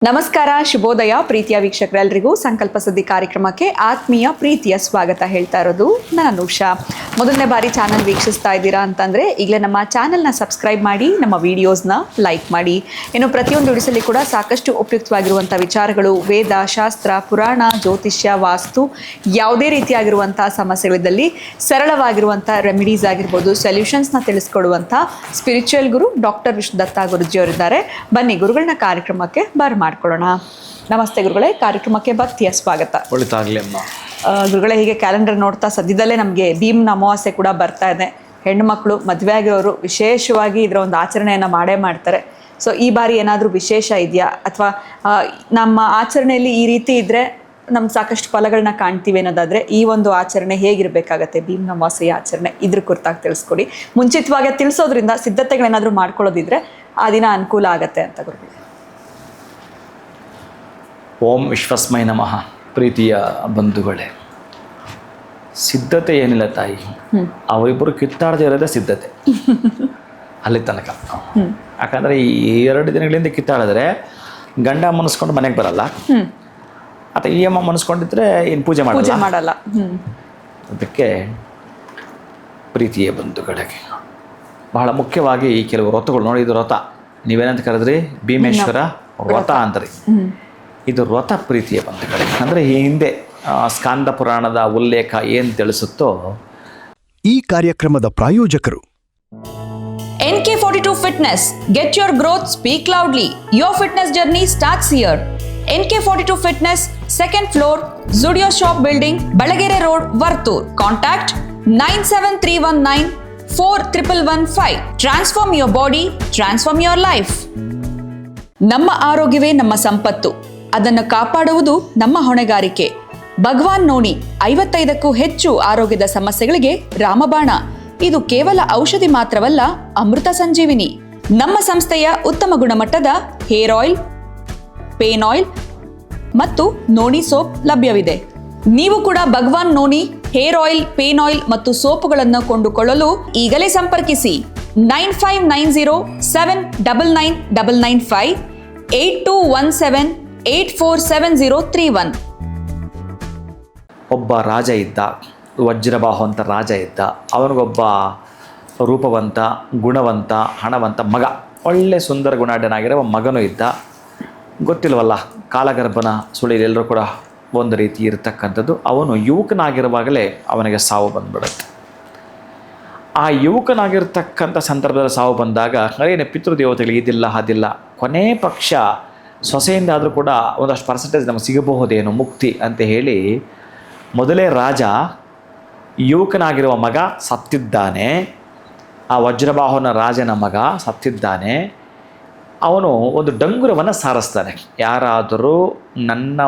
ನಮಸ್ಕಾರ, ಶುಭೋದಯ ಪ್ರೀತಿಯ ವೀಕ್ಷಕರೆಲ್ಲರಿಗೂ ಸಂಕಲ್ಪ ಸುದ್ದಿ ಕಾರ್ಯಕ್ರಮಕ್ಕೆ ಆತ್ಮೀಯ ಪ್ರೀತಿಯ ಸ್ವಾಗತ ಹೇಳ್ತಾ ಇರೋದು ನಾನು ಉಷಾ. ಮೊದಲನೇ ಬಾರಿ ಚಾನಲ್ ವೀಕ್ಷಿಸ್ತಾ ಇದ್ದೀರಾ ಅಂತಂದರೆ ಈಗಲೇ ನಮ್ಮ ಚಾನಲ್ನ ಸಬ್ಸ್ಕ್ರೈಬ್ ಮಾಡಿ, ನಮ್ಮ ವಿಡಿಯೋಸ್ನ ಲೈಕ್ ಮಾಡಿ. ಇನ್ನು ಪ್ರತಿಯೊಂದು ವಿಡಿಯೋಸಲ್ಲಿ ಕೂಡ ಸಾಕಷ್ಟು ಉಪಯುಕ್ತವಾಗಿರುವಂಥ ವಿಚಾರಗಳು, ವೇದ, ಶಾಸ್ತ್ರ, ಪುರಾಣ, ಜ್ಯೋತಿಷ್ಯ, ವಾಸ್ತು, ಯಾವುದೇ ರೀತಿಯಾಗಿರುವಂಥ ಸಮಸ್ಯೆಗಳಿದ್ದಲ್ಲಿ ಸರಳವಾಗಿರುವಂಥ ರೆಮಿಡೀಸ್ ಆಗಿರ್ಬೋದು, ಸೊಲ್ಯೂಷನ್ಸ್ನ ತಿಳಿಸ್ಕೊಡುವಂಥ ಸ್ಪಿರಿಚುವಲ್ ಗುರು ಡಾಕ್ಟರ್ ವಿಷ್ಣುದತ್ತ ಗುರುಜಿಯವರಿದ್ದಾರೆ. ಬನ್ನಿ ಗುರುಗಳನ್ನ ಕಾರ್ಯಕ್ರಮಕ್ಕೆ ಮಾಡ್ಕೊಳ್ಳೋಣ. ನಮಸ್ತೆ ಗುರುಗಳೇ, ಕಾರ್ಯಕ್ರಮಕ್ಕೆ ಭಕ್ತಿಯ ಸ್ವಾಗತ. ಒಳಿತಾಗ್ಲಿ ಅಮ್ಮ. ಗುರುಗಳೇ, ಹೀಗೆ ಕ್ಯಾಲೆಂಡರ್ ನೋಡ್ತಾ ಸದ್ಯದಲ್ಲೇ ನಮಗೆ ಭೀಮ್ನ ಅಮಾವಾಸ್ಯೆ ಕೂಡ ಬರ್ತಾ ಇದೆ. ಹೆಣ್ಣು ಮಕ್ಕಳು ಮದುವೆ ಆಗಿರೋರು ವಿಶೇಷವಾಗಿ ಇದರ ಒಂದು ಆಚರಣೆಯನ್ನು ಮಾಡೇ ಮಾಡ್ತಾರೆ. ಸೊ ಈ ಬಾರಿ ಏನಾದರೂ ವಿಶೇಷ ಇದೆಯಾ, ಅಥವಾ ನಮ್ಮ ಆಚರಣೆಯಲ್ಲಿ ಈ ರೀತಿ ಇದ್ದರೆ ನಮ್ಗೆ ಸಾಕಷ್ಟು ಫಲಗಳನ್ನ ಕಾಣ್ತೀವಿ ಅನ್ನೋದಾದರೆ ಈ ಒಂದು ಆಚರಣೆ ಹೇಗಿರಬೇಕಾಗತ್ತೆ, ಭೀಮ್ನ ಅಮಾವಾಸ್ಯೆಯ ಆಚರಣೆ, ಇದ್ರ ಕುರಿತಾಗಿ ತಿಳಿಸ್ಕೊಡಿ. ಮುಂಚಿತವಾಗಿ ತಿಳಿಸೋದ್ರಿಂದ ಸಿದ್ಧತೆಗಳೇನಾದರೂ ಮಾಡ್ಕೊಳ್ಳೋದಿದ್ರೆ ಆ ದಿನ ಅನುಕೂಲ ಆಗತ್ತೆ ಅಂತ ಗುರುಗಳು. ಓಂ ವಿಶ್ವಸ್ಮೈ ನಮಃ. ಪ್ರೀತಿಯ ಬಂಧುಗಳೇ, ಸಿದ್ಧತೆ ಏನಿಲ್ಲ ತಾಯಿ, ಅವರಿಬ್ಬರು ಕಿತ್ತಾಡದೇ ಇರೋದೇ ಸಿದ್ಧತೆ ಅಲ್ಲಿ ತನಕ. ಯಾಕಂದರೆ ಈ 2 ದಿನಗಳಿಂದ ಕಿತ್ತಾಡಿದ್ರೆ ಗಂಡ ಮನಸ್ಕೊಂಡು ಮನೆಗೆ ಬರಲ್ಲ, ಅಥವಾ ಈ ಅಮ್ಮ ಮನಸ್ಕೊಂಡಿದ್ರೆ ಏನು ಪೂಜೆ ಮಾಡಲ್ಲ. ಅದಕ್ಕೆ ಪ್ರೀತಿಯ ಬಂಧುಗಳಿಗೆ ಬಹಳ ಮುಖ್ಯವಾಗಿ ಈ ಕೆಲವು ವ್ರತಗಳು ನೋಡಿ. ಇದು ವ್ರತ ನೀವೇನಂತ ಕರೆದ್ರಿ, ಭೀಮೇಶ್ವರ ವ್ರತ ಅಂದ್ರಿ. ಇದು ವ್ರತ ಪ್ರೀತಿಯ ಬಂಧುಗಳೇ. ಅಂದರೆ ಈ ಹಿಂದೆ ಸ್ಕಾಂದ ಪುರಾಣದ ಉಲ್ಲೇಖ ಏನು ತಿಳಿಸುತ್ತೋ. ಈ ಕಾರ್ಯಕ್ರಮದ ಪ್ರಾಯೋಜಕರು NK42 Fitness. Get your growth, speak loudly. Your fitness journey starts here. NK42 Fitness, 2nd floor, Zudio Shop Building, Balagere Road, Vartur. Contact 97319 4115. Transform your body, transform your life. ನಮ್ಮ ಆರೋಗ್ಯವೇ ನಮ್ಮ ಸಂಪತ್ತು, ಅದನ್ನು ಕಾಪಾಡುವುದು ನಮ್ಮ ಹೊಣೆಗಾರಿಕೆ. ಭಗವಾನ್ ನೋನಿ 55ಕ್ಕೂ ಹೆಚ್ಚು ಆರೋಗ್ಯದ ಸಮಸ್ಯೆಗಳಿಗೆ ರಾಮಬಾಣ. ಇದು ಕೇವಲ ಔಷಧಿ ಮಾತ್ರವಲ್ಲ, ಅಮೃತ ಸಂಜೀವಿನಿ. ನಮ್ಮ ಸಂಸ್ಥೆಯ ಉತ್ತಮ ಗುಣಮಟ್ಟದ ಹೇರ್ ಆಯಿಲ್, ಪೇನ್ ಆಯಿಲ್ ಮತ್ತು ನೋನಿ ಸೋಪ್ ಲಭ್ಯವಿದೆ. ನೀವು ಕೂಡ Bhagwan noni hair oil, pain oil ಮತ್ತು ಸೋಪುಗಳನ್ನು ಕೊಂಡುಕೊಳ್ಳಲು ಈಗಲೇ ಸಂಪರ್ಕಿಸಿ 9590799995 8217847031. ಒಬ್ಬ ರಾಜ ಇದ್ದ, ವಜ್ರಬಾಹು ಅಂತ ರಾಜ ಇದ್ದ. ಅವನಿಗೊಬ್ಬ ರೂಪವಂತ, ಗುಣವಂತ, ಹಣವಂತ ಮಗ, ಒಳ್ಳೆ ಸುಂದರ ಗುಣಾಢ್ಯನಾಗಿರೋ ಮಗನೂ ಇದ್ದ. ಗೊತ್ತಿಲ್ವಲ್ಲ, ಕಾಲಗರ್ಭನ ಸುಳಿಯಲ್ಲಿ ಎಲ್ಲರೂ ಕೂಡ ಒಂದು ರೀತಿ ಇರತಕ್ಕಂಥದ್ದು. ಅವನು ಯುವಕನಾಗಿರುವಾಗಲೇ ಅವನಿಗೆ ಸಾವು ಬಂದ್ಬಿಡುತ್ತೆ. ಆ ಯುವಕನಾಗಿರ್ತಕ್ಕಂಥ ಸಂದರ್ಭದಲ್ಲಿ ಸಾವು ಬಂದಾಗ ಏನು ಪಿತೃದೇವತೆಗಳಿಗೆ ಇದಿಲ್ಲ ಅದಿಲ್ಲ, ಕೊನೆ ಪಕ್ಷ ಸೊಸೆಯಿಂದಾದರೂ ಕೂಡ ಒಂದಷ್ಟು ಪರ್ಸೆಂಟೇಜ್ ನಮಗೆ ಸಿಗಬಹುದೇನು ಮುಕ್ತಿ ಅಂತ ಹೇಳಿ ಮೊದಲೇ ರಾಜ ಯುವಕನಾಗಿರುವ ಮಗ ಸತ್ತಿದ್ದಾನೆ. ಆ ವಜ್ರಬಾಹುನ ರಾಜನ ಮಗ ಸತ್ತಿದ್ದಾನೆ. ಅವನು ಒಂದು ಡಂಗುರವನ್ನು ಸಾರಿಸ್ತಾನೆ. ಯಾರಾದರೂ ನನ್ನ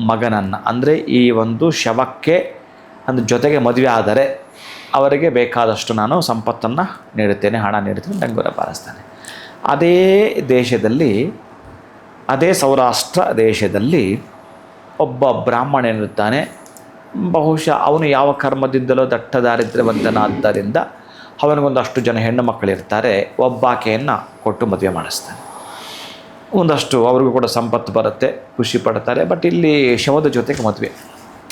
ಮಗನನ್ನು, ಅಂದರೆ ಈ ಒಂದು ಶವಕ್ಕೆ ಒಂದು ಜೊತೆಗೆ ಮದುವೆ ಆದರೆ ಅವರಿಗೆ ಬೇಕಾದಷ್ಟು ನಾನು ಸಂಪತ್ತನ್ನು ನೀಡುತ್ತೇನೆ, ಹಣ ನೀಡುತ್ತೇನೆ, ಡಂಗುರ ಬಾರಿಸ್ತಾನೆ. ಅದೇ ದೇಶದಲ್ಲಿ, ಅದೇ ಸೌರಾಷ್ಟ್ರ ದೇಶದಲ್ಲಿ ಒಬ್ಬ ಬ್ರಾಹ್ಮಣನಿರುತ್ತಾನೆ. ಬಹುಶಃ ಅವನು ಯಾವ ಕರ್ಮದಿಂದಲೋ ದಟ್ಟ ದಾರಿದ್ರ್ಯವಂತನಾದ್ದರಿಂದ ಅವನಿಗೊಂದಷ್ಟು ಜನ ಹೆಣ್ಣು ಮಕ್ಕಳಿರ್ತಾರೆ. ಒಬ್ಬಾಕೆಯನ್ನು ಕೊಟ್ಟು ಮದುವೆ ಮಾಡಿಸ್ತಾನೆ. ಒಂದಷ್ಟು ಅವ್ರಿಗೂ ಕೂಡ ಸಂಪತ್ತು ಬರುತ್ತೆ, ಖುಷಿ ಪಡ್ತಾರೆ. ಬಟ್ ಇಲ್ಲಿ ಶವದ ಜೊತೆಗೆ ಮದುವೆ.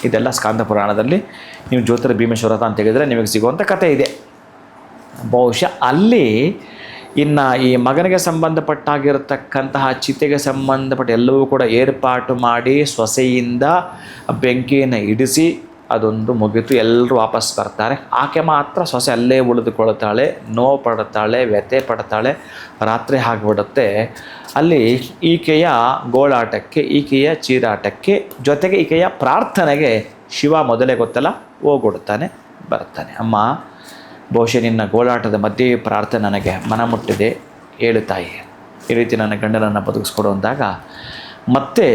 ಇದೆಲ್ಲ ಸ್ಕಾಂದ ಪುರಾಣದಲ್ಲಿ ನೀವು ಜ್ಯೋತಿರ್ ಭೀಮೇಶ್ವರ ಅಂತ ಹೇಳಿದರೆ ನಿಮಗೆ ಸಿಗುವಂಥ ಕಥೆ ಇದೆ. ಬಹುಶಃ ಅಲ್ಲಿ ಇನ್ನು ಈ ಮಗನಿಗೆ ಸಂಬಂಧಪಟ್ಟಾಗಿರತಕ್ಕಂತಹ ಚಿತೆಗೆ ಸಂಬಂಧಪಟ್ಟ ಎಲ್ಲವೂ ಕೂಡ ಏರ್ಪಾಟು ಮಾಡಿ ಸೊಸೆಯಿಂದ ಬೆಂಕಿಯನ್ನು ಇಡಿಸಿ ಅದೊಂದು ಮುಗಿತು. ಎಲ್ಲರೂ ವಾಪಸ್ ಬರ್ತಾರೆ. ಆಕೆ ಮಾತ್ರ ಸೊಸೆ ಅಲ್ಲೇ ಉಳಿದುಕೊಳ್ತಾಳೆ, ನೋವು ಪಡ್ತಾಳೆ, ವ್ಯಥೆ ಪಡ್ತಾಳೆ. ರಾತ್ರಿ ಆಗಿಬಿಡುತ್ತೆ. ಅಲ್ಲಿ ಈಕೆಯ ಗೋಳಾಟಕ್ಕೆ, ಈಕೆಯ ಚೀರಾಟಕ್ಕೆ, ಜೊತೆಗೆ ಈಕೆಯ ಪ್ರಾರ್ಥನೆಗೆ ಶಿವ ಮೊದಲೇ ಗೊತ್ತಲ್ಲ ಹೋಗ್ಬಿಡ್ತಾನೆ, ಬರ್ತಾನೆ. ಅಮ್ಮ, ಬಹುಶಃ ನಿನ್ನ ಗೋಳಾಟದ ಮಧ್ಯೆ ಪ್ರಾರ್ಥನೆ ನನಗೆ ಮನ ಮುಟ್ಟಿದೆ, ಹೇಳು ತಾಯಿ, ಈ ರೀತಿ ನನ್ನ ಗಂಡನನ್ನು ಬದುಕಿಸ್ಕೊಡು ಅಂದಾಗ, ಮತ್ತೆ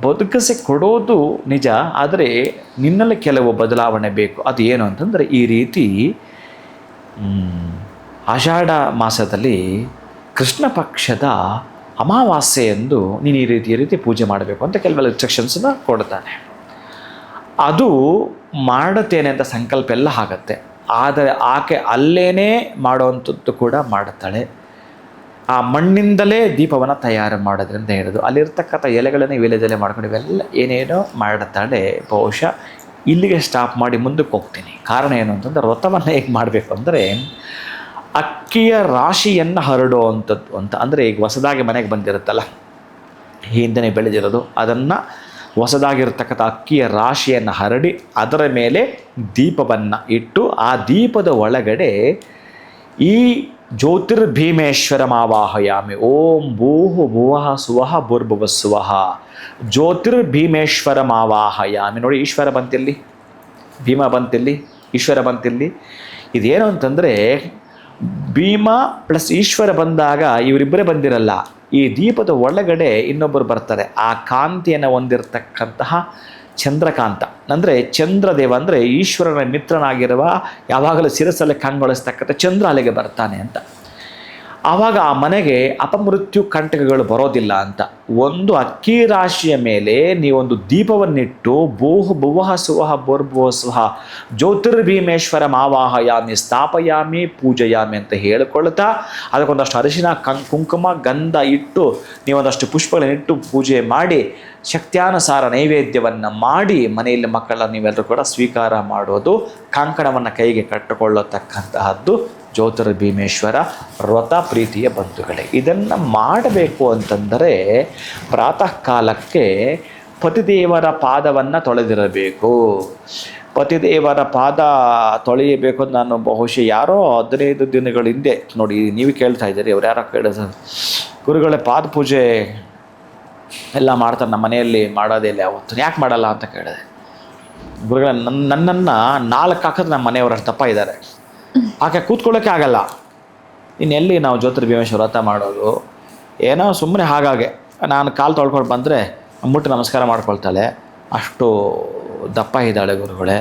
ಬದುಕಿಸಿ ಕೊಡೋದು ನಿಜ, ಆದರೆ ನಿನ್ನಲ್ಲಿ ಕೆಲವು ಬದಲಾವಣೆ ಬೇಕು. ಅದು ಏನು ಅಂತಂದರೆ, ಈ ರೀತಿ ಆಷಾಢ ಮಾಸದಲ್ಲಿ ಕೃಷ್ಣ ಪಕ್ಷದ ಅಮಾವಾಸ್ಯೆಯಂದು ನೀನು ಈ ರೀತಿ ಪೂಜೆ ಮಾಡಬೇಕು ಅಂತ ಕೆಲವೆಲ್ಲ ಇನ್ಸ್ಟ್ರಕ್ಷನ್ಸನ್ನು ಕೊಡ್ತಾನೆ. ಅದು ಮಾಡುತ್ತೇನೆ ಅಂತ ಸಂಕಲ್ಪ ಎಲ್ಲ ಆಗತ್ತೆ. ಆದರೆ ಆಕೆ ಅಲ್ಲೇನೇ ಮಾಡೋವಂಥದ್ದು ಕೂಡ ಮಾಡುತ್ತಾಳೆ. ಆ ಮಣ್ಣಿಂದಲೇ ದೀಪವನ್ನು ತಯಾರು ಮಾಡೋದ್ರಿಂದ ಹೇಳೋದು. ಅಲ್ಲಿರ್ತಕ್ಕಂಥ ಎಲೆಗಳನ್ನು ವಿಲೇಜಲ್ಲೇ ಮಾಡ್ಕೊಂಡು ಇವೆಲ್ಲ ಏನೇನೋ ಮಾಡುತ್ತಾಳೆ. ಬಹುಶಃ ಇಲ್ಲಿಗೆ ಸ್ಟಾಪ್ ಮಾಡಿ ಮುಂದಕ್ಕೆ ಹೋಗ್ತೀನಿ. ಕಾರಣ ಏನು ಅಂತಂದರೆ, ವ್ರತವನ್ನು ಹೇಗೆ ಮಾಡಬೇಕು ಅಂದರೆ, ಅಕ್ಕಿಯ ರಾಶಿಯನ್ನು ಹರಡುವಂಥದ್ದು ಅಂತ. ಅಂದರೆ ಈಗ ಹೊಸದಾಗಿ ಮನೆಗೆ ಬಂದಿರುತ್ತಲ್ಲ, ಹಿಂದೆ ಬೆಳೆದಿರೋದು, ಅದನ್ನು ಹೊಸದಾಗಿರ್ತಕ್ಕಂಥ ಅಕ್ಕಿಯ ರಾಶಿಯನ್ನು ಹರಡಿ ಅದರ ಮೇಲೆ ದೀಪವನ್ನು ಇಟ್ಟು ಆ ದೀಪದ ಒಳಗಡೆ ಈ ಜ್ಯೋತಿರ್ಭೀಮೇಶ್ವರಮಾವಾಹಯಾಮಿ. ಓಂ ಭೂಹು ಭುವಃ ಸುವಃ ಭೂರ್ಭುವಃ ಸ್ವಃ ಜ್ಯೋತಿರ್ಭೀಮೇಶ್ವರಮಾವಾಹಯಾಮಿ. ನೋಡಿ, ಈಶ್ವರ ಬಂತಿಲ್ಲಿ, ಭೀಮ ಬಂತಿಲ್ಲಿ, ಈಶ್ವರ ಬಂತಿಲ್ಲಿ. ಇದೇನು ಅಂತಂದರೆ, ಭೀಮ ಪ್ಲಸ್ ಈಶ್ವರ ಬಂದಾಗ ಇವರಿಬ್ಬರೇ ಬಂದಿರಲ್ಲ, ಈ ದೀಪದ ಒಳಗಡೆ ಇನ್ನೊಬ್ಬರು ಬರ್ತಾರೆ. ಆ ಕಾಂತಿಯನ್ನು ಹೊಂದಿರತಕ್ಕಂತಹ ಚಂದ್ರಕಾಂತ, ಅಂದರೆ ಚಂದ್ರದೇವ, ಅಂದರೆ ಈಶ್ವರನ ಮಿತ್ರನಾಗಿರುವ, ಯಾವಾಗಲೂ ಶಿರಸಲ್ಲಿ ಕಂಗೊಳಿಸ್ತಕ್ಕಂಥ ಚಂದ್ರ ಅಲ್ಲಿಗೆ ಬರ್ತಾನೆ ಅಂತ. ಆವಾಗ ಆ ಮನೆಗೆ ಅಪಮೃತ್ಯು ಕಂಟಕಗಳು ಬರೋದಿಲ್ಲ ಅಂತ. ಒಂದು ಅಕ್ಕಿ ರಾಶಿಯ ಮೇಲೆ ನೀವೊಂದು ದೀಪವನ್ನಿಟ್ಟು ಭೂಹು ಭುವಃ ಸುವಃ ಭೂರ್ಭುವಃ ಸ್ವಃ ಜ್ಯೋತಿರ್ಭೀಮೇಶ್ವರ ಮಾವಾಹಯಾಮಿ ಸ್ಥಾಪಯಾಮಿ ಪೂಜಯಾಮಿ ಅಂತ ಹೇಳಿಕೊಳ್ತಾ ಅದಕ್ಕೊಂದಷ್ಟು ಅರಿಶಿನ ಕುಂಕುಮ ಗಂಧ ಇಟ್ಟು ನೀವೊಂದಷ್ಟು ಪುಷ್ಪಗಳನ್ನಿಟ್ಟು ಪೂಜೆ ಮಾಡಿ ಶಕ್ತ್ಯಾನುಸಾರ ನೈವೇದ್ಯವನ್ನು ಮಾಡಿ ಮನೆಯಲ್ಲಿ ಮಕ್ಕಳ ನೀವೆಲ್ಲರೂ ಕೂಡ ಸ್ವೀಕಾರ ಮಾಡೋದು, ಕಂಕಣವನ್ನು ಕೈಗೆ ಕಟ್ಟಿಕೊಳ್ಳತಕ್ಕಂತಹದ್ದು ಜ್ಯೋತಿರ್ಭೀಮೇಶ್ವರ ವ್ರತ. ಪ್ರೀತಿಯ ಬಂಧುಗಳೇ, ಇದನ್ನು ಮಾಡಬೇಕು ಅಂತಂದರೆ ಪ್ರಾತಃ ಕಾಲಕ್ಕೆ ಪತಿದೇವರ ಪಾದವನ್ನು ತೊಳೆದಿರಬೇಕು. ಪತಿದೇವರ ಪಾದ ತೊಳೆಯಬೇಕು ಅಂತ ನಾನು ಬಹುಶಃ ಯಾರೋ 15 ದಿನಗಳ ಹಿಂದೆ ನೋಡಿ, ನೀವು ಕೇಳ್ತಾ ಇದ್ದೀರಿ, ಅವ್ರು ಯಾರೋ ಕೇಳಿದ್ರು, ಗುರುಗಳೇ ಪಾದ ಪೂಜೆ ಎಲ್ಲ ಮಾಡ್ತಾರೆ, ನಮ್ಮ ಮನೆಯಲ್ಲಿ ಮಾಡೋದೇ ಇಲ್ಲ ಯಾವತ್ತು, ಯಾಕೆ ಮಾಡಲ್ಲ ಅಂತ ಕೇಳಿದೆ. ಗುರುಗಳ ನನ್ನನ್ನು 4 ಹಾಕಿದ್ರೆ ನಮ್ಮ ಮನೆಯವರು ತಪ್ಪ ಇದ್ದಾರೆ, ಆಕೆ ಕೂತ್ಕೊಳ್ಳೋಕ್ಕೆ ಆಗಲ್ಲ, ಇನ್ನೆಲ್ಲಿ ನಾವು ಜ್ಯೋತಿರ್ಭೀಮೇಶ್ವರ ವ್ರತ ಮಾಡೋದು, ಏನೋ ಸುಮ್ಮನೆ ಹಾಗಾಗಿ ನಾನು ಕಾಲು ತೊಳ್ಕೊಂಡು ಬಂದರೆ ಮುಟ್ಟು ನಮಸ್ಕಾರ ಮಾಡ್ಕೊಳ್ತಾಳೆ, ಅಷ್ಟು ದಪ್ಪ ಇದ್ದಾಳೆ ಗುರುಗಳೇ.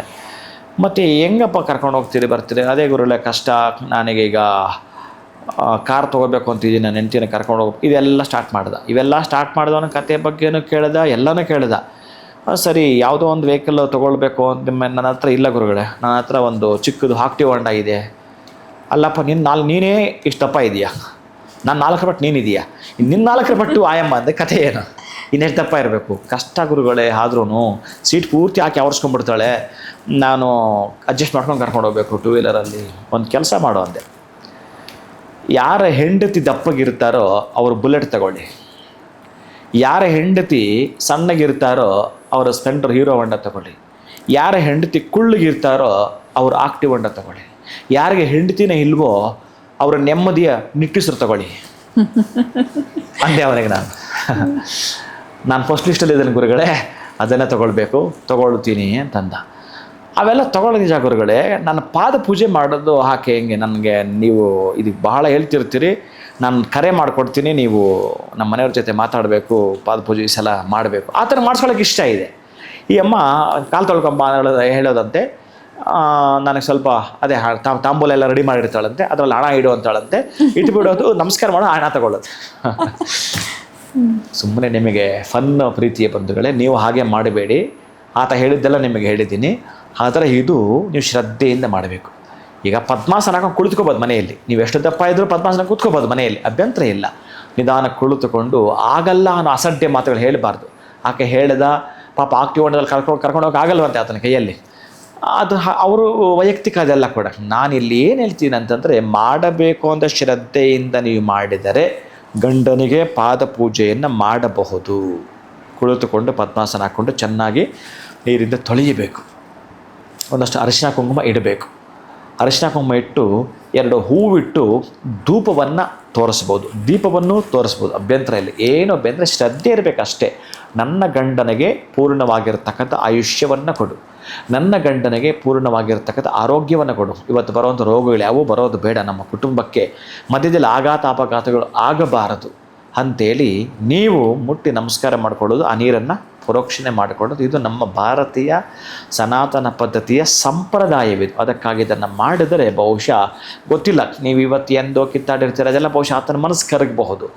ಮತ್ತು ಹೆಂಗಪ್ಪ ಕರ್ಕೊಂಡು ಹೋಗ್ತೀರಿ ಬರ್ತೀರಿ? ಅದೇ ಗುರುಗಳೇ ಕಷ್ಟ, ನನಗೀಗ ಕಾರ್ ತೊಗೋಬೇಕು ಅಂತಿದ್ದೀನಿ, ನನ್ನ ಹೆಂಡ್ತಿನ ಕರ್ಕೊಂಡು ಹೋಗಿ ಇದೆಲ್ಲ ಸ್ಟಾರ್ಟ್ ಮಾಡ್ದೆ. ಇವೆಲ್ಲ ಸ್ಟಾರ್ಟ್ ಮಾಡಿದವನ ಕತೆ ಬಗ್ಗೆನೂ ಕೇಳ್ದೆ, ಎಲ್ಲನೂ ಕೇಳ್ದೆ. ಸರಿ, ಯಾವುದೋ ಒಂದು ವೆಹಿಕಲ್ ತೊಗೊಳ್ಬೇಕು ಅಂತ ನನ್ನ ಹತ್ರ ಇಲ್ಲ ಗುರುಗಳೇ, ನನ್ನ ಹತ್ರ ಒಂದು ಚಿಕ್ಕದು ಆಕ್ಟಿವ್ ಹೊಂಡ ಇದೆ. ಅಲ್ಲಪ್ಪ, ನೀನೇ ಇಷ್ಟಪ್ಪ ಇದೆಯಾ, ನಾನು 4 ಪಟ್ಟು ನೀನಿದೆಯಾ, ನಿನ್ನ 4 ಪಟ್ಟು ಆಯಮ್ಮ ಅಂದೆ, ಕಥೆ ಏನು? ಇನ್ನೆಷ್ಟು ದಪ್ಪ ಇರಬೇಕು? ಕಷ್ಟ ಗುರುಗಳೇ. ಆದ್ರೂ ಸೀಟ್ ಪೂರ್ತಿ ಹಾಕಿ ಆವರಿಸ್ಕೊಂಡ್ಬಿಡ್ತಾಳೆ, ನಾನು ಅಡ್ಜಸ್ಟ್ ಮಾಡ್ಕೊಂಡು ಕರ್ಕೊಂಡು ಹೋಗ್ಬೇಕು 2 ವೀಲರಲ್ಲಿ. ಒಂದು ಕೆಲಸ ಮಾಡೋ ಅಂದೆ, ಯಾರ ಹೆಂಡತಿ ದಪ್ಪಗಿರ್ತಾರೋ ಅವರು ಬುಲೆಟ್ ತಗೊಳ್ಳಿ, ಯಾರ ಹೆಂಡತಿ ಸಣ್ಣಗಿರ್ತಾರೋ ಅವರು ಸ್ಪೆಂಡರ್ ಹೀರೋ ಹೊಂಡ ತಗೊಳ್ಳಿ, ಯಾರ ಹೆಂಡತಿ ಕುಳ್ಳಗಿರ್ತಾರೋ ಅವರು ಆಕ್ಟಿವ್ ಹೊಂಡ ತಗೊಳ್ಳಿ, ಯಾರಿಗೆ ಹೆಂಡತಿನೇ ಇಲ್ವೋ ಅವರ ನೆಮ್ಮದಿಯ ನಿಟ್ಟುಸಿರು ತಗೊಳ್ಳಿ ಅಂದೆ ಅವನಿಗೆ. ನಾನು ಫಸ್ಟ್ ಲಿಸ್ಟಲ್ಲಿ ಇದ್ದೇನೆ ಗುರುಗಳೇ, ಅದನ್ನೇ ತಗೊಳ್ತೀನಿ ಅಂತಂದ. ಅವೆಲ್ಲ ತಗೊಳ್ಳೋ ನಿಜ ಗುರುಗಳೇ. ನನ್ನ ಪಾದ ಪೂಜೆ ಮಾಡೋದು ಹಾಕಿ ಹೆಂಗೆ, ನನಗೆ ನೀವು ಇದಕ್ಕೆ ಬಹಳ ಹೇಳ್ತಿರ್ತೀರಿ, ನಾನು ಕರೆ ಮಾಡಿಕೊಡ್ತೀನಿ, ನೀವು ನಮ್ಮ ಮನೆಯವ್ರ ಜೊತೆ ಮಾತಾಡಬೇಕು, ಪಾದ ಪೂಜೆ ಈ ಸಲ ಮಾಡಬೇಕು, ಆ ಥರ ಮಾಡಿಸ್ಕೊಳ್ಳೋಕೆ ಇಷ್ಟ ಇದೆ. ಈ ಅಮ್ಮ ಕಾಲು ತೊಳ್ಕೊಂಬ ಹೇಳೋದಂತೆ, ನನಗೆ ಸ್ವಲ್ಪ ಅದೇ ತಾಂಬೂಲ ಎಲ್ಲ ರೆಡಿ ಮಾಡಿರ್ತಾಳಂತೆ, ಅದರಲ್ಲಿ ಹಣ ಇಡು ಅಂತಾಳಂತೆ, ಇಟ್ಬಿಡೋದು, ನಮಸ್ಕಾರ ಮಾಡೋ ಹಣ ತಗೊಳ್ಳೋದು. ಸುಮ್ಮನೆ ನಿಮಗೆ ಫನ್ ಪ್ರೀತಿಯ ಬಂಧುಗಳೇ, ನೀವು ಹಾಗೆ ಮಾಡಬೇಡಿ. ಆತ ಹೇಳಿದ್ದೆಲ್ಲ ನಿಮಗೆ ಹೇಳಿದ್ದೀನಿ. ಆದರೆ ಇದು ನೀವು ಶ್ರದ್ಧೆಯಿಂದ ಮಾಡಬೇಕು. ಈಗ ಪದ್ಮಾಸನ ಹಾಕೊಂಡು ಕುಳಿತುಕೋಬೋದು ಮನೆಯಲ್ಲಿ, ನೀವು ಎಷ್ಟು ದಪ್ಪ ಇದ್ದರೂ ಪದ್ಮಾಸನ ಕೂತ್ಕೋಬೋದು ಮನೆಯಲ್ಲಿ, ಅಭ್ಯಂತರ ಇಲ್ಲ. ನಿಧಾನ ಕುಳಿತುಕೊಂಡು ಆಗಲ್ಲ ಅನ್ನೋ ಅಸಡ್ಡೆ ಮಾತುಗಳು ಹೇಳಬಾರ್ದು. ಆಕೆ ಹೇಳಿದ ಪಾಪ ಆಕ್ಟಿವ್ ಹೊಂಡದಲ್ಲಿ ಕರ್ಕೊಂಡು ಹೋಗಿ ಆಗಲ್ವಂತೆ ಆತನ ಕೈಯಲ್ಲಿ, ಅದು ಅವರು ವೈಯಕ್ತಿಕ ಅದೆಲ್ಲ ಕೂಡ. ನಾನಿಲ್ಲಿ ಏನು ಹೇಳ್ತೀನಿ ಅಂತಂದರೆ, ಮಾಡಬೇಕು ಅಂತ ಶ್ರದ್ಧೆಯಿಂದ ನೀವು ಮಾಡಿದರೆ ಗಂಡನಿಗೆ ಪಾದ ಪೂಜೆಯನ್ನು ಮಾಡಬಹುದು. ಕುಳಿತುಕೊಂಡು ಪದ್ಮಾಸನ ಹಾಕ್ಕೊಂಡು ಚೆನ್ನಾಗಿ ನೀರಿಂದ ತೊಳೆಯಬೇಕು. ಒಂದಷ್ಟು ಅರಿಶಿನ ಕುಂಕುಮ ಇಡಬೇಕು. ಅರಿಶಿನ ಕುಂಕುಮ ಇಟ್ಟು 2 ಹೂವಿಟ್ಟು ಧೂಪವನ್ನು ತೋರಿಸ್ಬೋದು, ದೀಪವನ್ನು ತೋರಿಸ್ಬೋದು, ಅಭ್ಯಂತರ ಇಲ್ಲ. ಏನು ಅಭ್ಯಂತರ, ಶ್ರದ್ಧೆ ಇರಬೇಕಷ್ಟೇ. ನನ್ನ ಗಂಡನಿಗೆ ಪೂರ್ಣವಾಗಿರ್ತಕ್ಕಂಥ ಆಯುಷ್ಯವನ್ನು ಕೊಡು, ನನ್ನ ಗಂಡನಿಗೆ ಪೂರ್ಣವಾಗಿರ್ತಕ್ಕಂಥ ಆರೋಗ್ಯವನ್ನು ಕೊಡು. ಇವತ್ತು ಬರುವಂಥ ರೋಗಗಳು ಯಾವುವು ಬರೋದು ಬೇಡ, ನಮ್ಮ ಕುಟುಂಬಕ್ಕೆ ಮಧ್ಯದಲ್ಲಿ ಆಘಾತ ಅಪಘಾತಗಳು ಆಗಬಾರದು ಅಂಥೇಳಿ ನೀವು ಮುಟ್ಟಿ ನಮಸ್ಕಾರ ಮಾಡಿಕೊಳ್ಳೋದು, ಆ ನೀರನ್ನು ಪ್ರೋಕ್ಷಣೆ ಮಾಡಿಕೊಳ್ಳೋದು ಇದು ನಮ್ಮ ಭಾರತೀಯ ಸನಾತನ ಪದ್ಧತಿಯ ಸಂಪ್ರದಾಯವಿದು. ಅದಕ್ಕಾಗಿ ಇದನ್ನು ಮಾಡಿದರೆ ಬಹುಶಃ ಗೊತ್ತಿಲ್ಲ, ನೀವು ಇವತ್ತು ಎಂದೋ ಕಿತ್ತಾಡಿರ್ತೀರ, ಅದೆಲ್ಲ ಬಹುಶಃ ಆತನ ಮನಸ್ಸು ಕರಗಬಹುದು,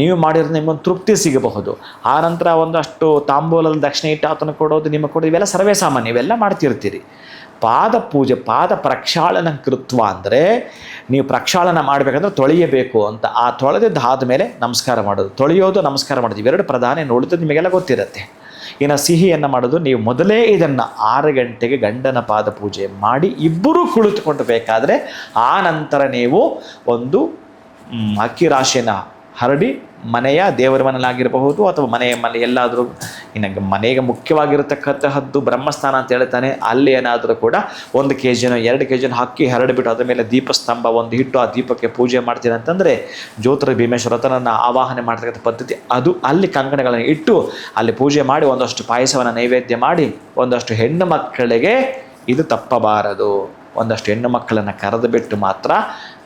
ನೀವು ಮಾಡಿದ್ರೆ ನಿಮಗೊಂದು ತೃಪ್ತಿ ಸಿಗಬಹುದು. ಆನಂತರ ಒಂದಷ್ಟು ತಾಂಬೂಲದ ದಕ್ಷಿಣೆ ಇಟ್ಟು ಆತನ ಕೊಡೋದು, ನಿಮಗೆ ಕೊಡೋದು, ಇವೆಲ್ಲ ಸರ್ವೇ ಸಾಮಾನ್ಯ, ಇವೆಲ್ಲ ಮಾಡ್ತಿರ್ತೀರಿ. ಪಾದ ಪೂಜೆ, ಪಾದ ಪ್ರಕ್ಷಾಳನ ಕೃತ್ವ ಅಂದರೆ ನೀವು ಪ್ರಕ್ಷಾಳನ ಮಾಡಬೇಕಂದ್ರೆ ತೊಳೆಯಬೇಕು ಅಂತ. ಆ ತೊಳೆದಿದ್ದು ಆದಮೇಲೆ ನಮಸ್ಕಾರ ಮಾಡೋದು, ತೊಳೆಯೋದು ನಮಸ್ಕಾರ ಮಾಡೋದು, ಇವೆರಡು ಪ್ರಧಾನ ನೋಡಿದ್ದು ನಿಮಗೆಲ್ಲ ಗೊತ್ತಿರುತ್ತೆ. ಇನ್ನು ಸಿಹಿಯನ್ನು ಮಾಡೋದು, ನೀವು ಮೊದಲೇ ಇದನ್ನು 6 ಗಂಟೆಗೆ ಗಂಡನ ಪಾದ ಪೂಜೆ ಮಾಡಿ ಇಬ್ಬರೂ ಕುಳಿತುಕೊಂಡು ಬೇಕಾದರೆ ಆ ನಂತರ ನೀವು ಒಂದು ಅಕ್ಕಿ ರಾಶಿನ ಹರಡಿ ಮನೆಯ ದೇವರ ಮನೆಯಲ್ಲಾಗಿರಬಹುದು ಅಥವಾ ಮನೆ ಎಲ್ಲಾದರೂ, ಇನ್ನು ಮನೆಗೆ ಮುಖ್ಯವಾಗಿರತಕ್ಕಂತಹದ್ದು ಬ್ರಹ್ಮಸ್ಥಾನ ಅಂತ ಹೇಳ್ತಾನೆ, ಅಲ್ಲಿ ಏನಾದರೂ ಕೂಡ 1 kg 2 kg ಅಕ್ಕಿ ಹರಡಿಬಿಟ್ಟು ಅದ್ರ ಮೇಲೆ ದೀಪಸ್ತಂಭ ಒಂದು ಇಟ್ಟು ಆ ದೀಪಕ್ಕೆ ಪೂಜೆ ಮಾಡ್ತೀನಿ ಅಂತಂದರೆ ಜ್ಯೋತಿರ್ ಭೀಮೇಶ್ವರ ವ್ರತನನ್ನು ಆವಾಹನೆ ಮಾಡ್ತಕ್ಕಂಥ ಪದ್ಧತಿ ಅದು. ಅಲ್ಲಿ ಕಂಕಣಗಳನ್ನು ಇಟ್ಟು ಅಲ್ಲಿ ಪೂಜೆ ಮಾಡಿ ಒಂದಷ್ಟು ಪಾಯಸವನ್ನು ನೈವೇದ್ಯ ಮಾಡಿ ಒಂದಷ್ಟು ಹೆಣ್ಣು ಮಕ್ಕಳಿಗೆ ಇದು ತಪ್ಪಬಾರದು. ಒಂದಷ್ಟು ಹೆಣ್ಣು ಮಕ್ಕಳನ್ನು ಕರೆದು ಬಿಟ್ಟು ಮಾತ್ರ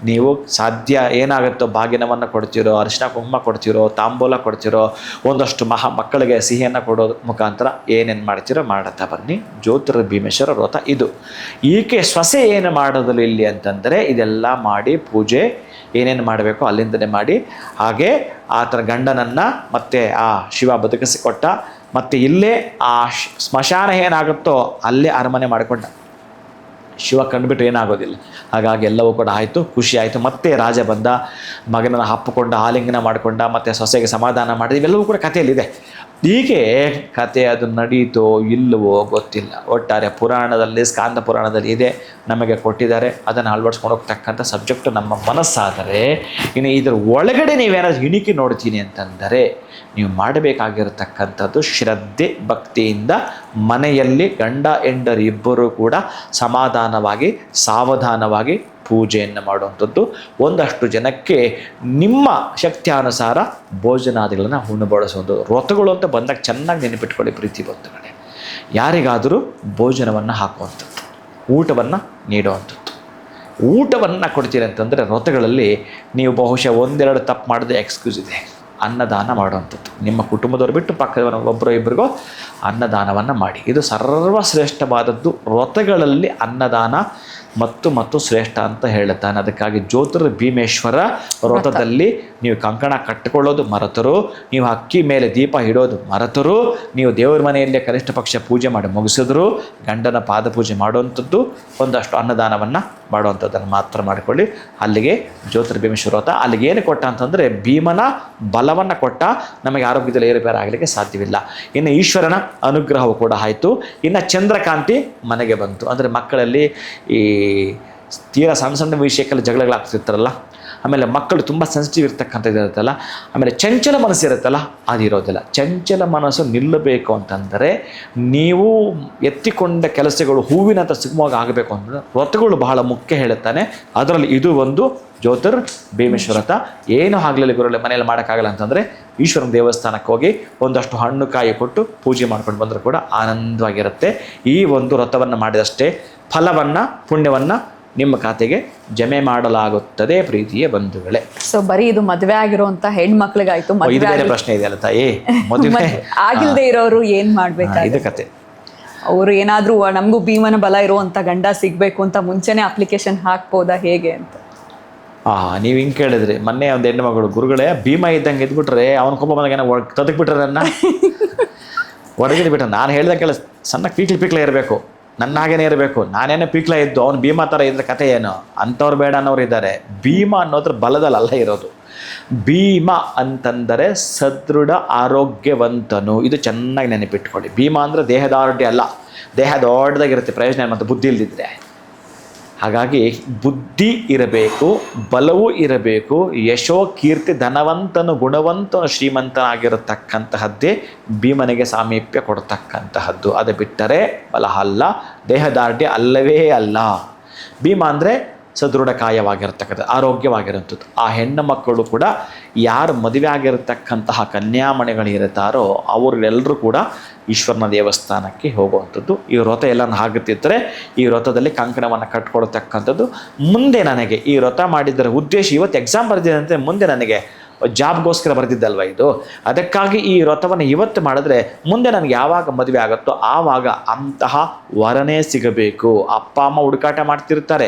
ನೀವು ಸಾಧ್ಯ ಏನಾಗುತ್ತೋ ಭಾಗ್ಯನವನ್ನು ಕೊಡ್ತಿರೋ, ಅರಿಶಿನ ಕುಂಕುಮ ಕೊಡ್ತಿರೋ, ತಾಂಬೂಲ ಕೊಡ್ತಿರೋ, ಒಂದಷ್ಟು ಮಕ್ಕಳಿಗೆ ಸಿಹಿಯನ್ನು ಕೊಡೋದು ಮುಖಾಂತರ ಏನೇನು ಮಾಡ್ತಿರೋ ಮಾಡುತ್ತಾ ಬನ್ನಿ. ಜ್ಯೋತಿರ್ ಭೀಮೇಶ್ವರ ವ್ರತ ಇದು. ಈಕೆ ಸೊಸೆ ಏನು ಮಾಡೋದಿಲ್ಲ ಇಲ್ಲಿ ಅಂತಂದರೆ ಇದೆಲ್ಲ ಮಾಡಿ ಪೂಜೆ ಏನೇನು ಮಾಡಬೇಕೋ ಅಲ್ಲಿಂದಲೇ ಮಾಡಿ. ಹಾಗೆ ಆತನ ಗಂಡನನ್ನು ಮತ್ತೆ ಆ ಶಿವ ಬದುಕಿಸಿಕೊಟ್ಟ, ಮತ್ತು ಇಲ್ಲೇ ಆ ಸ್ಮಶಾನ ಏನಾಗುತ್ತೋ ಅಲ್ಲೇ ಅರಮನೆ ಮಾಡಿಕೊಂಡ. ಶಿವ ಕಂಡುಬಿಟ್ಟು ಏನಾಗೋದಿಲ್ಲ. ಹಾಗಾಗಿ ಎಲ್ಲವೂ ಕೂಡ ಆಯಿತು, ಖುಷಿ ಆಯಿತು. ಮತ್ತೆ ರಾಜ ಬಂದ, ಮಗನನ್ನು ಹಪ್ಪಿಕೊಂಡ, ಆಲಿಂಗನ ಮಾಡಿಕೊಂಡ, ಮತ್ತು ಸೊಸೆಗೆ ಸಮಾಧಾನ ಮಾಡಿದ, ಇವೆಲ್ಲವೂ ಕೂಡ ಕಥೆಯಲ್ಲಿದೆ. ಹೀಗೆ ಕತೆ ಅದು ನಡೀತೋ ಇಲ್ಲವೋ ಗೊತ್ತಿಲ್ಲ. ಒಟ್ಟಾರೆ ಪುರಾಣದಲ್ಲಿ, ಸ್ಕಾಂದ ಪುರಾಣದಲ್ಲಿ ಇದೆ, ನಮಗೆ ಕೊಟ್ಟಿದ್ದಾರೆ, ಅದನ್ನು ಅಳವಡಿಸ್ಕೊಂಡು ಹೋಗ್ತಕ್ಕಂಥ ಸಬ್ಜೆಕ್ಟು ನಮ್ಮ ಮನಸ್ಸಾದರೆ. ಇನ್ನು ಇದರ ಒಳಗಡೆ ನೀವೇನಾದರೂ ಇಣಿಕಿ ನೋಡ್ತೀನಿ ಅಂತಂದರೆ ನೀವು ಮಾಡಬೇಕಾಗಿರತಕ್ಕಂಥದ್ದು ಶ್ರದ್ಧೆ ಭಕ್ತಿಯಿಂದ ಮನೆಯಲ್ಲಿ ಗಂಡ ಹೆಂಡರು ಇಬ್ಬರೂ ಕೂಡ ಸಮಾಧಾನವಾಗಿ ಸಾವಧಾನವಾಗಿ ಪೂಜೆಯನ್ನು ಮಾಡುವಂಥದ್ದು. ಒಂದಷ್ಟು ಜನಕ್ಕೆ ನಿಮ್ಮ ಶಕ್ತಿಯಾನುಸಾರ ಭೋಜನಾದಿಗಳನ್ನು ಉಣಬಡಿಸುವಂಥದ್ದು. ವ್ರತಗಳು ಅಂತ ಬಂದಾಗ ಚೆನ್ನಾಗಿ ನೆನಪಿಟ್ಕೊಳ್ಳಿ ಪ್ರೀತಿ ಬಂಧುಗಳೇ, ಯಾರಿಗಾದರೂ ಭೋಜನವನ್ನು ಹಾಕುವಂಥದ್ದು, ಊಟವನ್ನು ನೀಡುವಂಥದ್ದು. ಊಟವನ್ನು ಕೊಡ್ತೀರಿ ಅಂತಂದರೆ ವ್ರತಗಳಲ್ಲಿ ನೀವು ಬಹುಶಃ 1-2 ತಪ್ಪು ಮಾಡಿದ್ರೆ ಎಕ್ಸ್ಕ್ಯೂಸ್ ಇದೆ. ಅನ್ನದಾನ ಮಾಡುವಂಥದ್ದು, ನಿಮ್ಮ ಕುಟುಂಬದವ್ರು ಬಿಟ್ಟು ಪಕ್ಕದವರ ಒಬ್ಬರೋ ಇಬ್ಬರಿಗೋ ಅನ್ನದಾನವನ್ನು ಮಾಡಿ. ಇದು ಸರ್ವಶ್ರೇಷ್ಠವಾದದ್ದು. ವ್ರತಗಳಲ್ಲಿ ಅನ್ನದಾನ ಮತ್ತು ಶ್ರೇಷ್ಠ ಅಂತ ಹೇಳುತ್ತಾನೆ. ಅದಕ್ಕಾಗಿ ಜ್ಯೋತಿರ್ ಭೀಮೇಶ್ವರ ವ್ರತದಲ್ಲಿ ನೀವು ಕಂಕಣ ಕಟ್ಟಿಕೊಳ್ಳೋದು ಮರೆತರು, ನೀವು ಅಕ್ಕಿ ಮೇಲೆ ದೀಪ ಇಡೋದು ಮರೆತರು, ನೀವು ದೇವರ ಮನೆಯಲ್ಲೇ ಕನಿಷ್ಠ ಪಕ್ಷ ಪೂಜೆ ಮಾಡಿ ಮುಗಿಸಿದ್ರು, ಗಂಡನ ಪಾದ ಪೂಜೆ ಮಾಡುವಂಥದ್ದು, ಒಂದಷ್ಟು ಅನ್ನದಾನವನ್ನು ಮಾಡುವಂಥದ್ದನ್ನು ಮಾತ್ರ ಮಾಡಿಕೊಳ್ಳಿ. ಅಲ್ಲಿಗೆ ಜ್ಯೋತಿರ್ ಭೀಮೇಶ್ವರ ವ್ರತ ಅಲ್ಲಿಗೆ ಏನು ಕೊಟ್ಟ ಅಂತಂದರೆ ಭೀಮನ ಬಲವನ್ನು ಕೊಟ್ಟ. ನಮಗೆ ಆರೋಗ್ಯದಲ್ಲಿ ಏರುಪೇರು ಆಗಲಿಕ್ಕೆ ಸಾಧ್ಯವಿಲ್ಲ. ಇನ್ನು ಈಶ್ವರನ ಅನುಗ್ರಹವು ಕೂಡ ಆಯಿತು. ಇನ್ನು ಚಂದ್ರಕಾಂತಿ ಮನೆಗೆ ಬಂತು. ಅಂದರೆ ಮಕ್ಕಳಲ್ಲಿ ಈ ತೀರಾ ಸಣ್ಣ ವಿಷಯಕ್ಕೆಲ್ಲ ಜಗಳಗಳಾಗ್ತಿರ್ತಾರಲ್ಲ, ಆಮೇಲೆ ಮಕ್ಕಳು ತುಂಬ ಸೆನ್ಸಿಟಿವ್ ಇರ್ತಕ್ಕಂಥದ್ದು ಇರುತ್ತಲ್ಲ, ಆಮೇಲೆ ಚಂಚಲ ಮನಸ್ಸು ಇರುತ್ತಲ್ಲ, ಅದಿರೋದಿಲ್ಲ. ಚಂಚಲ ಮನಸ್ಸು ನಿಲ್ಲಬೇಕು ಅಂತಂದರೆ ನೀವು ಎತ್ತಿಕೊಂಡ ಕೆಲಸಗಳು ಹೂವಿನಂತ ಸುಗಮವಾಗಿ ಆಗಬೇಕು ಅಂತಂದರೆ ವ್ರತಗಳು ಬಹಳ ಮುಖ್ಯ ಹೇಳುತ್ತಾನೆ. ಅದರಲ್ಲಿ ಇದು ಒಂದು ಜ್ಯೋತಿರ್ ಭೀಮೇಶ್ವರ ವ್ರತ. ಏನು ಆಗಲಿಲ್ಲ ಗುರುಗಳೇ ಮನೆಯಲ್ಲಿ ಮಾಡೋಕ್ಕಾಗಲ್ಲ ಅಂತಂದರೆ ಈಶ್ವರನ ದೇವಸ್ಥಾನಕ್ಕೆ ಹೋಗಿ ಒಂದಷ್ಟು ಹಣ್ಣು ಕಾಯಿ ಕೊಟ್ಟು ಪೂಜೆ ಮಾಡ್ಕೊಂಡು ಬಂದರೂ ಕೂಡ ಆನಂದವಾಗಿರುತ್ತೆ. ಈ ಒಂದು ವ್ರತವನ್ನು ಮಾಡಿದಷ್ಟೇ ಫಲವನ್ನು ಪುಣ್ಯವನ್ನು ನಿಮ್ಮ ಖಾತೆಗೆ ಜಮೆ ಮಾಡಲಾಗುತ್ತದೆ ಪ್ರೀತಿಯ ಬಂಧುಗಳೇ. ಸೊ ಬರೀ ಇದು ಮದುವೆ ಆಗಿರುವಂತ ಹೆಣ್ಮಕ್ಳಿಗಾಯ್ತು. ಇದು ಬೇರೆ ಪ್ರಶ್ನೆ ಇದೆಯಲ್ಲ ತಾಯಿ, ಮದುವೆ ಆಗಿಲ್ದೇ ಇರೋರು ಏನ್ ಮಾಡ್ಬೇಕು? ಇದು ಕತೆ. ಅವರು ಏನಾದ್ರೂ ನಮಗೂ ಭೀಮನ ಬಲ ಇರುವಂತ ಗಂಡ ಸಿಗ್ಬೇಕು ಅಂತ ಮುಂಚೆನೆ ಅಪ್ಲಿಕೇಶನ್ ಹಾಕ್ಬೋದಾ ಹೇಗೆ ಅಂತ? ನೀವು ಹಿಂಗೆ ಕೇಳಿದ್ರಿ. ಮೊನ್ನೆ ಒಂದು ಹೆಣ್ಣು ಮಗಳು, ಗುರುಗಳೇ ಭೀಮ ಇದ್ದಂಗೆ ಇದ್ಬಿಟ್ರೆ ಅವನ ಕೋಪ ಬಂದಾಗ ತದಕ್ಬಿಟ್ರೆ ನನ್ನ ಹೊರಗಿದ್ ಬಿಟ್ರೆ. ನಾನು ಹೇಳ್ದ ಕೇಳ ಸಣ್ಣ ಪೀಕ್ಲೆ ಇರಬೇಕು, ನನ್ನ ಹಾಗೇನೇ ಇರಬೇಕು. ನಾನೇನೋ ಪೀಕ್ಲ ಇದ್ದು ಅವ್ನು ಭೀಮ ಥರ ಇದ್ರೆ ಕತೆ ಏನು? ಅಂಥವ್ರು ಬೇಡ ಅನ್ನೋರು ಇದ್ದಾರೆ. ಭೀಮ ಅನ್ನೋದ್ರ ಬಲದಲ್ಲ ಇರೋದು. ಭೀಮ ಅಂತಂದರೆ ಸದೃಢ ಆರೋಗ್ಯವಂತನು. ಇದು ಚೆನ್ನಾಗಿ ನೆನಪಿಟ್ಕೊಳ್ಳಿ. ಭೀಮ ಅಂದರೆ ದೇಹದಾರ್ಢ್ಯ ಅಲ್ಲ, ದೇಹ ದೊಡ್ಡದಾಗಿರುತ್ತೆ, ಪ್ರಯೋಜನ ಮತ್ತು ಬುದ್ಧಿ ಇಲ್ದಿದ್ರೆ. ಹಾಗಾಗಿ ಬುದ್ಧಿ ಇರಬೇಕು, ಬಲವೂ ಇರಬೇಕು, ಯಶೋ ಕೀರ್ತಿ, ಧನವಂತನು ಗುಣವಂತನು ಶ್ರೀಮಂತನಾಗಿರತಕ್ಕಂತಹದ್ದೇ ಭೀಮನಿಗೆ ಸಾಮೀಪ್ಯ ಕೊಡ್ತಕ್ಕಂತಹದ್ದು. ಅದು ಬಿಟ್ಟರೆ ಬಲ ಅಲ್ಲ, ದೇಹದಾರ್ಢ್ಯ ಅಲ್ಲವೇ ಅಲ್ಲ. ಭೀಮ ಅಂದರೆ ಸದೃಢ ಕಾಯವಾಗಿರ್ತಕ್ಕಂಥದ್ದು, ಆರೋಗ್ಯವಾಗಿರುವಂಥದ್ದು. ಆ ಹೆಣ್ಣು ಮಕ್ಕಳು ಕೂಡ ಯಾರು ಮದುವೆ ಆಗಿರತಕ್ಕಂತಹ ಕನ್ಯಾಮಣಿಗಳಿರುತ್ತಾರೋ ಅವರೆಲ್ಲರೂ ಕೂಡ ಈಶ್ವರನ ದೇವಸ್ಥಾನಕ್ಕೆ ಹೋಗುವಂಥದ್ದು. ಈ ವ್ರತ ಎಲ್ಲ ಆಗುತ್ತಿದ್ದರೆ ಈ ವ್ರತದಲ್ಲಿ ಕಂಕಣವನ್ನು ಕಟ್ಕೊಳ್ತಕ್ಕಂಥದ್ದು. ಮುಂದೆ ನನಗೆ ಈ ವ್ರತ ಮಾಡಿದ್ದರ ಉದ್ದೇಶ, ಇವತ್ತು ಎಕ್ಸಾಮ್ ಬರೆದಿದಂತೆ ಮುಂದೆ ನನಗೆ ಜಾಬ್ಗೋಸ್ಕರ ಬರೆದಿದ್ದಲ್ವ ಇದು. ಅದಕ್ಕಾಗಿ ಈ ವ್ರತವನ್ನು ಇವತ್ತು ಮಾಡಿದ್ರೆ ಮುಂದೆ ನನಗೆ ಯಾವಾಗ ಮದುವೆ ಆಗುತ್ತೋ ಆವಾಗ ಅಂತಹ ವರನೇ ಸಿಗಬೇಕು. ಅಪ್ಪ ಅಮ್ಮ ಹುಡುಕಾಟ ಮಾಡ್ತಿರ್ತಾರೆ,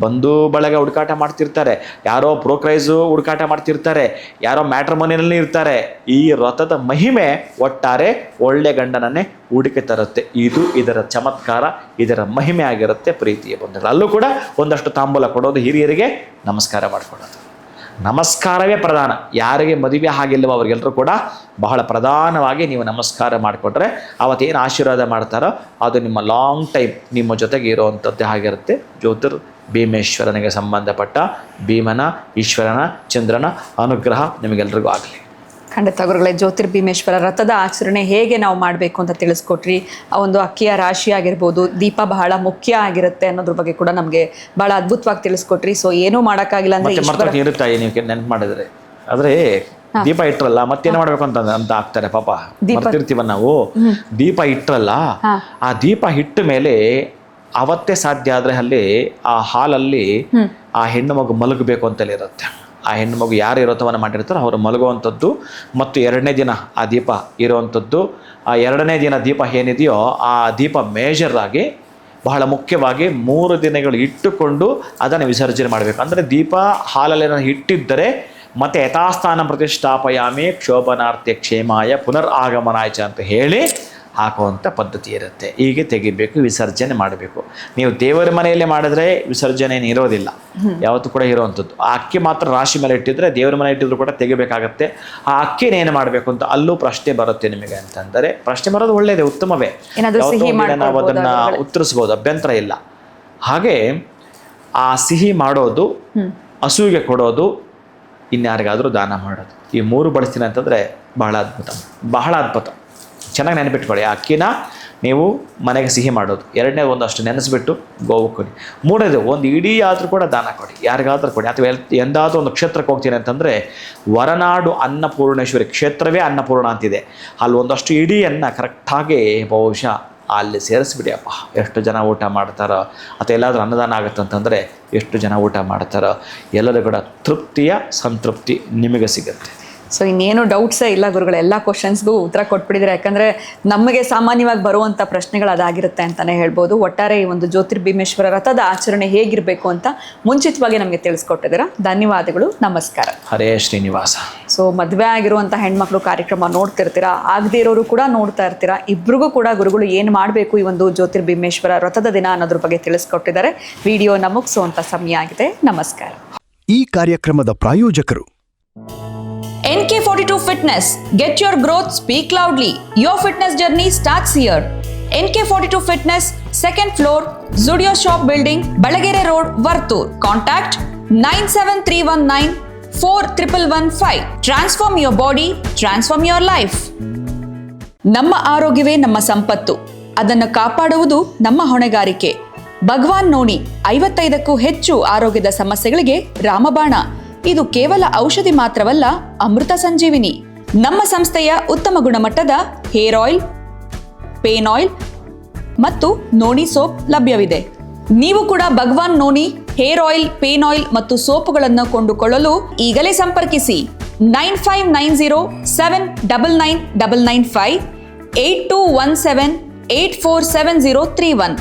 ಬಂಧು ಬಳಗ ಹುಡುಕಾಟ ಮಾಡ್ತಿರ್ತಾರೆ, ಯಾರೋ ಬ್ರೋಕರೇಜು ಹುಡುಕಾಟ ಮಾಡ್ತಿರ್ತಾರೆ, ಯಾರೋ ಮ್ಯಾಟ್ರಿಮೋನಿಯಲ್ಲಿ ಇರ್ತಾರೆ. ಈ ವ್ರತದ ಮಹಿಮೆ ಒಟ್ಟಾರೆ ಒಳ್ಳೆ ಗಂಡನನ್ನೇ ಹುಡುಕಿ ತರುತ್ತೆ. ಇದು ಇದರ ಚಮತ್ಕಾರ, ಇದರ ಮಹಿಮೆ ಆಗಿರುತ್ತೆ ಪ್ರೀತಿಯ ಬಂಧುಗಳು. ಅಲ್ಲೂ ಕೂಡ ಒಂದಷ್ಟು ತಾಂಬೂಲ ಕೊಡೋದು, ಹಿರಿಯರಿಗೆ ನಮಸ್ಕಾರ ಮಾಡಿಕೊಡೋದು. ನಮಸ್ಕಾರವೇ ಪ್ರಧಾನ. ಯಾರಿಗೆ ಮದುವೆ ಆಗಿಲ್ಲವೋ ಅವರಿಗೆಲ್ಲರೂ ಕೂಡ ಬಹಳ ಪ್ರಧಾನವಾಗಿ ನೀವು ನಮಸ್ಕಾರ ಮಾಡಿಕೊಟ್ರೆ ಅವತ್ತೇನು ಆಶೀರ್ವಾದ ಮಾಡ್ತಾರೋ ಅದು ನಿಮ್ಮ ಲಾಂಗ್ ಟೈಮ್ ನಿಮ್ಮ ಜೊತೆಗೆ ಇರುವಂಥದ್ದೇ ಆಗಿರುತ್ತೆ. ಜ್ಯೋತಿರ್ ಭೀಮೇಶ್ವರನಿಗೆ ಸಂಬಂಧಪಟ್ಟ ಭೀಮನ, ಈಶ್ವರನ, ಚಂದ್ರನ ಅನುಗ್ರಹ ನಿಮಗೆಲ್ರಿಗೂ ಆಗಲಿ. ಖಂಡಿತ ಗುರುಗಳೇ, ಜ್ಯೋತಿರ್ಭೀಮೇಶ್ವರ ರಥದ ಆಚರಣೆ ಹೇಗೆ ನಾವು ಮಾಡಬೇಕು ಅಂತ ತಿಳಿಸ್ಕೊಟ್ರಿ. ಆ ಒಂದು ಅಕ್ಕಿಯ ರಾಶಿ ಆಗಿರ್ಬೋದು, ದೀಪ ಬಹಳ ಮುಖ್ಯ ಆಗಿರುತ್ತೆ ಅನ್ನೋದ್ರ ಬಗ್ಗೆ ಕೂಡ ನಮಗೆ ಬಹಳ ಅದ್ಭುತವಾಗಿ ತಿಳಿಸ್ಕೊಟ್ರಿ. ಸೊ ಏನೂ ಮಾಡೋಕ್ಕಾಗಿಲ್ಲ ಅಂದ್ರೆ ಇರುತ್ತಾ ನೀವು ನೆನಪು ಮಾಡಿದ್ರೆ, ಆದರೆ ದೀಪ ಇಟ್ರಲ್ಲ ಮತ್ತೇನು ಮಾಡ್ಬೇಕು ಅಂತ ಆಗ್ತಾರೆ ಪಾಪ. ಬರ್ತಿರ್ತೀವ ನಾವು, ದೀಪ ಇಟ್ರಲ್ಲ, ಆ ದೀಪ ಇಟ್ಟ ಮೇಲೆ ಅವತ್ತೇ ಸಾಧ್ಯ ಆದರೆ ಅಲ್ಲಿ ಆ ಹಾಲಲ್ಲಿ ಆ ಹೆಣ್ಣು ಮಗು ಮಲಗಬೇಕು ಅಂತಲೇ ಇರುತ್ತೆ. ಆ ಹೆಣ್ಣು ಮಗು ಯಾರು ವ್ರತವನ್ನು ಮಾಡಿರ್ತಾರೋ ಅವರು ಮಲಗುವಂಥದ್ದು ಮತ್ತು 2ನೇ ದಿನ ಆ ದೀಪ ಇರುವಂಥದ್ದು. ಆ 2ನೇ ದಿನ ದೀಪ ಏನಿದೆಯೋ ಆ ದೀಪ ಮೇಜರ್ ಆಗಿ ಬಹಳ ಮುಖ್ಯವಾಗಿ 3 ದಿನಗಳು ಇಟ್ಟುಕೊಂಡು ಅದನ್ನು ವಿಸರ್ಜನೆ ಮಾಡಬೇಕು. ಅಂದರೆ ದೀಪ ಹಾಲಲ್ಲಿ ಇಟ್ಟಿದ್ದರೆ ಮತ್ತು ಯಥಾಸ್ಥಾನ ಪ್ರತಿಷ್ಠಾಪಯಾಮಿ ಕ್ಷೋಭನಾರ್ಥ್ಯ ಕ್ಷೇಮಾಯ ಪುನರ್ ಆಗಮನಾಯ ಅಂತ ಹೇಳಿ ಹಾಕುವಂಥ ಪದ್ಧತಿ ಇರುತ್ತೆ. ಹೀಗೆ ತೆಗಿಬೇಕು, ವಿಸರ್ಜನೆ ಮಾಡಬೇಕು. ನೀವು ದೇವರ ಮನೆಯಲ್ಲೇ ಮಾಡಿದ್ರೆ ವಿಸರ್ಜನೆ ಏನು ಇರೋದಿಲ್ಲ, ಯಾವತ್ತೂ ಕೂಡ ಇರೋವಂಥದ್ದು. ಆ ಅಕ್ಕಿ ಮಾತ್ರ ರಾಶಿ ಮೇಲೆ ಇಟ್ಟಿದ್ರೆ ದೇವರ ಮನೆ ಇಟ್ಟಿದ್ರು ಕೂಡ ತೆಗಿಬೇಕಾಗತ್ತೆ. ಆ ಅಕ್ಕಿನ ಏನು ಮಾಡಬೇಕು ಅಂತ ಅಲ್ಲೂ ಪ್ರಶ್ನೆ ಬರುತ್ತೆ ನಿಮಗೆ ಅಂತಂದರೆ, ಪ್ರಶ್ನೆ ಬರೋದು ಒಳ್ಳೆಯದೇ, ಉತ್ತಮವೇ. ನಾವು ಅದನ್ನು ಉತ್ತರಿಸ್ಬೋದು, ಅಭ್ಯಂತರ ಇಲ್ಲ. ಹಾಗೆ ಆ ಸಿಹಿ ಮಾಡೋದು, ಹಸುವಿಗೆ ಕೊಡೋದು, ಇನ್ಯಾರಿಗಾದರೂ ದಾನ ಮಾಡೋದು, ಈ 3 ಬಳಸ್ತೀನಿ ಅಂತಂದರೆ ಬಹಳ ಅದ್ಭುತ, ಬಹಳ ಅದ್ಭುತ. ಚೆನ್ನಾಗಿ ನೆನಪಿಟ್ಕೊಳ್ಳಿ. ಆ ಅಕ್ಕಿನ ನೀವು ಮನೆಗೆ ಸಿಹಿ ಮಾಡೋದು, 2ನೇ ಒಂದಷ್ಟು ನೆನೆಸ್ಬಿಟ್ಟು ಗೋವು ಕೊಡಿ, 3ನೇದು ಒಂದು ಇಡೀ ಆದರೂ ಕೂಡ ದಾನ ಕೊಡಿ, ಯಾರಿಗಾದ್ರೂ ಕೊಡಿ. ಅಥವಾ ಎಂದಾದರೂ ಒಂದು ಕ್ಷೇತ್ರಕ್ಕೆ ಹೋಗ್ತೀನಿ ಅಂತಂದರೆ ಹೊರನಾಡು ಅನ್ನಪೂರ್ಣೇಶ್ವರಿ ಕ್ಷೇತ್ರವೇ ಅನ್ನಪೂರ್ಣ ಅಂತಿದೆ, ಅಲ್ಲಿ ಒಂದಷ್ಟು ಇಡಿಯನ್ನು ಕರೆಕ್ಟಾಗಿ ಬಹುಶಃ ಅಲ್ಲಿ ಸೇರಿಸ್ಬಿಡಿ. ಅಪ್ಪ ಎಷ್ಟು ಜನ ಊಟ ಮಾಡ್ತಾರೋ, ಅಥವಾ ಎಲ್ಲಾದರೂ ಅನ್ನದಾನ ಆಗುತ್ತಂತಂದರೆ ಎಷ್ಟು ಜನ ಊಟ ಮಾಡ್ತಾರೋ, ಎಲ್ಲರೂ ಕೂಡ ತೃಪ್ತಿಯ ಸಂತೃಪ್ತಿ ನಿಮಗೆ ಸಿಗುತ್ತೆ. ಸೊ ಇನ್ನೇನು ಡೌಟ್ಸೇ ಇಲ್ಲ ಗುರುಗಳು, ಎಲ್ಲ ಕ್ವಶನ್ಸ್ಗೂ ಉತ್ತರ ಕೊಟ್ಬಿಟ್ಟಿದ್ರೆ. ಯಾಕಂದರೆ ನಮಗೆ ಸಾಮಾನ್ಯವಾಗಿ ಬರುವಂಥ ಪ್ರಶ್ನೆಗಳು ಅದಾಗಿರುತ್ತೆ ಅಂತಲೇ ಹೇಳ್ಬೋದು. ಒಟ್ಟಾರೆ ಈ ಒಂದು ಜ್ಯೋತಿರ್ಭೀಮೇಶ್ವರ ರಥದ ಆಚರಣೆ ಹೇಗಿರಬೇಕು ಅಂತ ಮುಂಚಿತವಾಗಿ ನಮಗೆ ತಿಳಿಸ್ಕೊಟ್ಟಿದ್ದೀರಾ. ಧನ್ಯವಾದಗಳು, ನಮಸ್ಕಾರ. ಹರೇ ಶ್ರೀನಿವಾಸ. ಸೊ ಮದುವೆ ಆಗಿರುವಂಥ ಹೆಣ್ಮಕ್ಳು ಕಾರ್ಯಕ್ರಮ ನೋಡ್ತಿರ್ತೀರಾ, ಆಗದೇ ಇರೋರು ಕೂಡ ನೋಡ್ತಾ ಇರ್ತೀರಾ. ಇಬ್ರಿಗೂ ಕೂಡ ಗುರುಗಳು ಏನು ಮಾಡಬೇಕು ಈ ಒಂದು ಜ್ಯೋತಿರ್ಭೀಮೇಶ್ವರ ರಥದ ದಿನ ಅನ್ನೋದ್ರ ಬಗ್ಗೆ ತಿಳಿಸ್ಕೊಟ್ಟಿದ್ದಾರೆ. ವಿಡಿಯೋನ ಮುಗಿಸುವಂಥ ಸಮಯ ಆಗಿದೆ. ನಮಸ್ಕಾರ. ಈ ಕಾರ್ಯಕ್ರಮದ ಪ್ರಾಯೋಜಕರು NK42 Fitness. Get your growth, speak loudly. Your fitness journey starts here. NK42 Fitness, 2nd floor, Zudio Shop Building, Balagere Road, Vartur. Contact 97319 4115. Transform your body, transform your life. ನಮ್ಮ ಆರೋಗ್ಯವೇ ನಮ್ಮ ಸಂಪತ್ತು, ಅದನ್ನು ಕಾಪಾಡುವುದು ನಮ್ಮ ಹೊಣೆಗಾರಿಕೆ. ಭಗವಾನ್ ನೋನಿ 55ಕ್ಕೂ ಹೆಚ್ಚು ಆರೋಗ್ಯದ ಸಮಸ್ಯೆಗಳಿಗೆ ರಾಮಬಾಣ. ಇದು ಕೇವಲ ಔಷಧಿ ಮಾತ್ರವಲ್ಲ, ಅಮೃತ ಸಂಜೀವಿನಿ. ನಮ್ಮ ಸಂಸ್ಥೆಯ ಉತ್ತಮ ಗುಣಮಟ್ಟದ ಹೇರ್ ಆಯಿಲ್, ಪೇನ್ ಆಯಿಲ್ ಮತ್ತು ನೋನಿ ಸೋಪ್ ಲಭ್ಯವಿದೆ. ನೀವು ಕೂಡ Bhagwan noni hair oil, pain oil ಮತ್ತು ಸೋಪುಗಳನ್ನು ಕೊಂಡುಕೊಳ್ಳಲು ಈಗಲೇ ಸಂಪರ್ಕಿಸಿ 9590799995 8217847031.